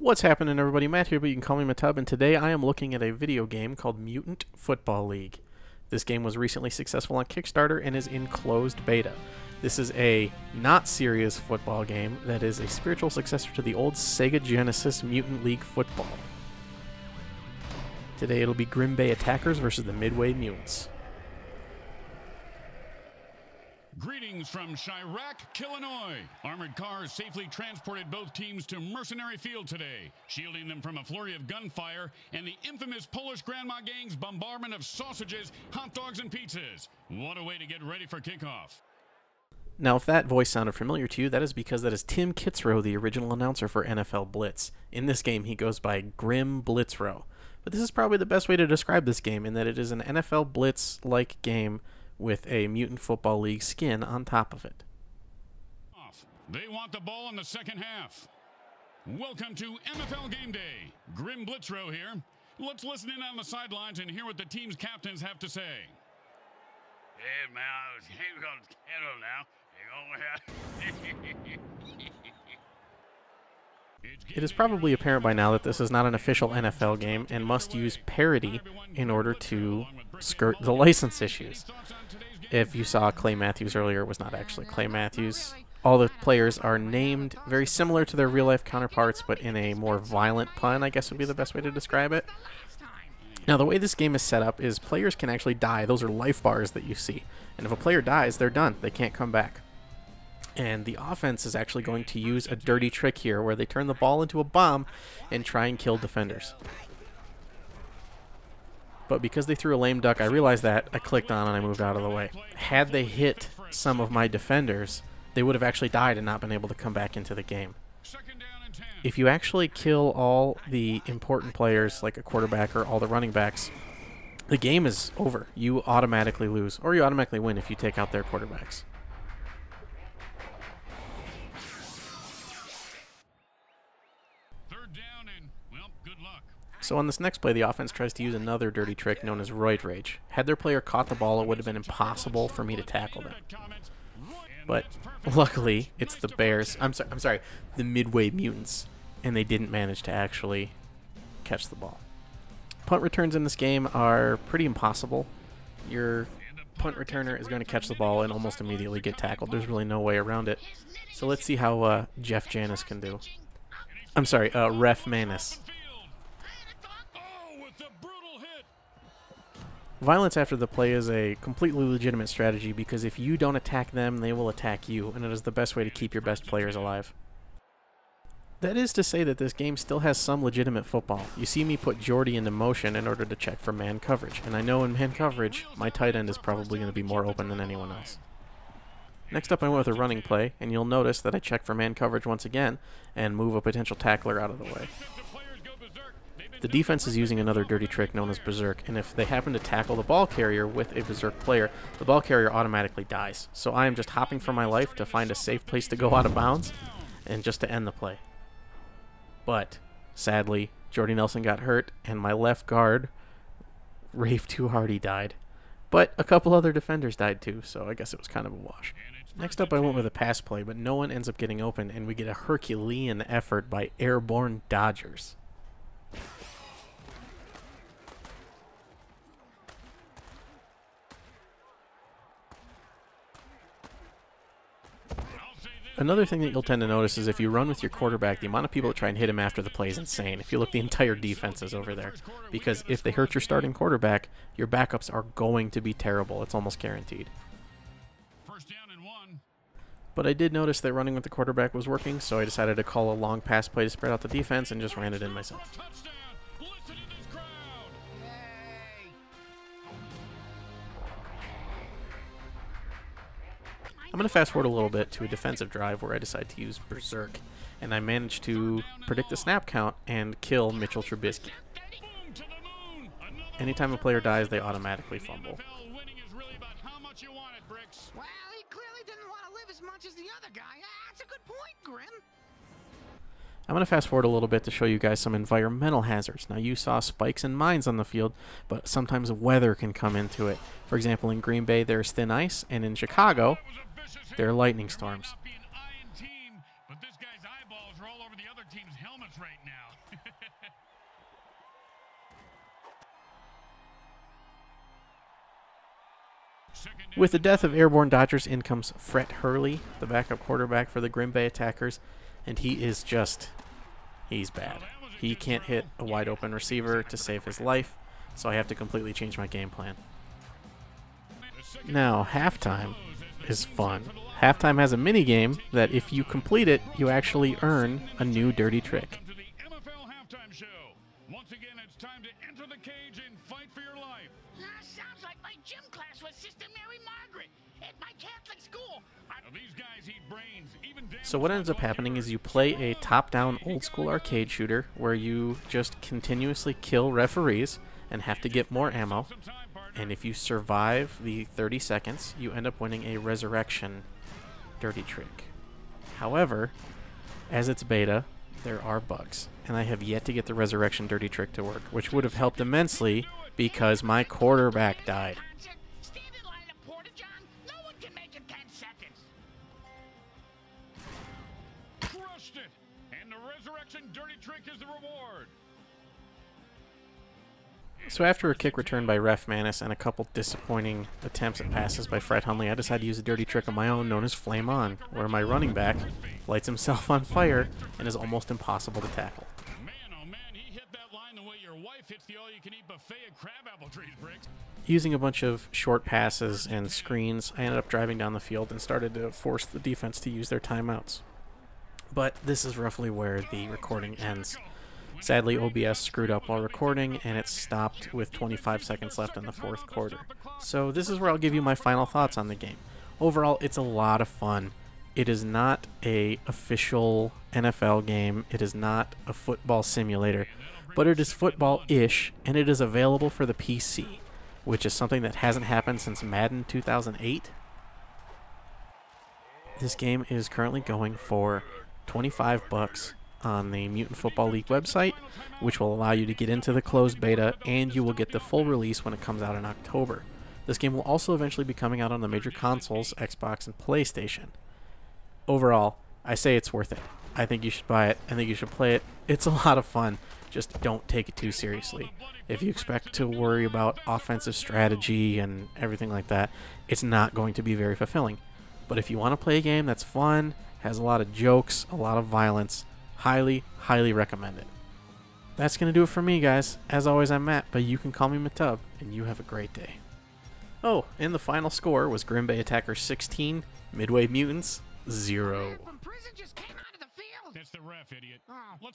What's happening, everybody? Matt here, but you can call me Matub, and today I am looking at a video game called Mutant Football League. This game was recently successful on Kickstarter and is in closed beta. This is a not serious football game that is a spiritual successor to the old Sega Genesis Mutant League Football. Today it'll be Green Bay Attackers versus the Midway Mutants. Greetings from Chirac, Illinois. Armored cars safely transported both teams to Mercenary Field today, shielding them from a flurry of gunfire and the infamous Polish Grandma Gang's bombardment of sausages, hot dogs, and pizzas. What a way to get ready for kickoff. Now, if that voice sounded familiar to you, that is because that is Tim Kitzrow, the original announcer for NFL Blitz. In this game, he goes by Grim Blitzrow. But this is probably the best way to describe this game, in that it is an NFL Blitz-like game with a Mutant Football League skin on top of it. They want the ball in the second half. Welcome to NFL Game Day. Grim Blitzrow here. Let's listen in on the sidelines and hear what the team's captains have to say. Hey, man, we're going to kettle now. It is probably apparent by now that this is not an official NFL game and must use parody in order to skirt the license issues. If you saw Clay Matthews earlier, it was not actually Clay Matthews. All the players are named very similar to their real-life counterparts, but in a more violent pun, I guess would be the best way to describe it. Now, the way this game is set up is players can actually die. Those are life bars that you see. And if a player dies, they're done. They can't come back. And the offense is actually going to use a dirty trick here where they turn the ball into a bomb and try and kill defenders. But because they threw a lame duck, I realized that. I clicked on and I moved out of the way. Had they hit some of my defenders, they would have actually died and not been able to come back into the game. If you actually kill all the important players, like a quarterback or all the running backs, the game is over. You automatically lose, or you automatically win if you take out their quarterbacks. So on this next play, the offense tries to use another dirty trick known as Roid Rage. Had their player caught the ball, it would have been impossible for me to tackle them. But luckily, it's the Bears. I'm sorry, the Midway Mutants, and they didn't manage to actually catch the ball. Punt returns in this game are pretty impossible. Your punt returner is going to catch the ball and almost immediately get tackled. There's really no way around it. So let's see how Jeff Janis can do. I'm sorry, Ref Manis. Violence after the play is a completely legitimate strategy because if you don't attack them, they will attack you, and it is the best way to keep your best players alive. That is to say that this game still has some legitimate football. You see me put Jordy into motion in order to check for man coverage, and I know in man coverage, my tight end is probably going to be more open than anyone else. Next up, I went with a running play, and you'll notice that I check for man coverage once again and move a potential tackler out of the way. The defense is using another dirty trick known as Berserk, and if they happen to tackle the ball carrier with a Berserk player, the ball carrier automatically dies. So I am just hopping for my life to find a safe place to go out of bounds and just to end the play. But, sadly, Jordy Nelson got hurt, and my left guard, raved too hard, he died. But a couple other defenders died too, so I guess it was kind of a wash. Next up, I went with a pass play, but no one ends up getting open, and we get a Herculean effort by Airborne Dodgers. Another thing that you'll tend to notice is if you run with your quarterback, the amount of people that try and hit him after the play is insane. If you look, the entire defense is over there. Because if they hurt your starting quarterback, your backups are going to be terrible. It's almost guaranteed. But I did notice that running with the quarterback was working, so I decided to call a long pass play to spread out the defense and just ran it in myself. I'm going to fast forward a little bit to a defensive drive where I decide to use Berserk, and I managed to predict the snap count and kill Mitchell Trubisky. Anytime a player dies, they automatically fumble. Well, he clearly didn't want to live as much as the other guy. That's a good point, Grim. I'm going to fast forward a little bit to show you guys some environmental hazards. Now, you saw spikes and mines on the field, but sometimes weather can come into it. For example, in Green Bay, there's thin ice, and in Chicago, there are lightning storms. chance right now. With the death of Airborne Dodgers, in comes Fred Hurley, the backup quarterback for the Green Bay Attackers, and he is just, he's bad. He can't hit a wide open receiver to save his life, so I have to completely change my game plan. Now, halftime is fun. Halftime has a mini game that if you complete it, you actually earn a new dirty trick. Welcome to the NFL halftime show. Once again, it's time to enter the cage and fight for your life. Sounds like my gym class with Sister Mary Margaret at my Catholic school. These guys eat brains, even damn. So what ends up happening is you play a top-down old-school arcade shooter where you just continuously kill referees and have to get more ammo. And if you survive the 30 seconds, you end up winning a resurrection dirty trick. However, as it's beta, there are bugs, and I have yet to get the resurrection dirty trick to work, which would have helped immensely because my quarterback died. Stand in line at Porta John. No one can make it 10 seconds. Crushed it! And the resurrection dirty trick is the reward. So after a kick return by Ref Manis and a couple disappointing attempts at passes by Fred Hundley, I decided to use a dirty trick of my own known as Flame On, where my running back lights himself on fire and is almost impossible to tackle. Man, oh man, he hit that line the way your wife hits the all-you-can-eat buffet at Crabapple Trees, Briggs. Using a bunch of short passes and screens, I ended up driving down the field and started to force the defense to use their timeouts. But this is roughly where the recording ends. Sadly, OBS screwed up while recording, and it stopped with 25 seconds left in the fourth quarter. So this is where I'll give you my final thoughts on the game. Overall, it's a lot of fun. It is not an official NFL game. It is not a football simulator, but it is football-ish, and it is available for the PC, which is something that hasn't happened since Madden 2008. This game is currently going for $25 on the Mutant Football League website, which will allow you to get into the closed beta, and you will get the full release when it comes out in October. This game will also eventually be coming out on the major consoles, Xbox and PlayStation. Overall, I say it's worth it. I think you should buy it. I think you should play it. It's a lot of fun. Just don't take it too seriously. If you expect to worry about offensive strategy and everything like that, it's not going to be very fulfilling. But if you want to play a game that's fun, has a lot of jokes, a lot of violence, highly, highly recommend it. That's going to do it for me, guys. As always, I'm Matt, but you can call me Matub, and you have a great day. Oh, and the final score was Green Bay Attackers 16, Midway Mutants 0. From prison just came out of the field. That's the ref, idiot. Oh. Let's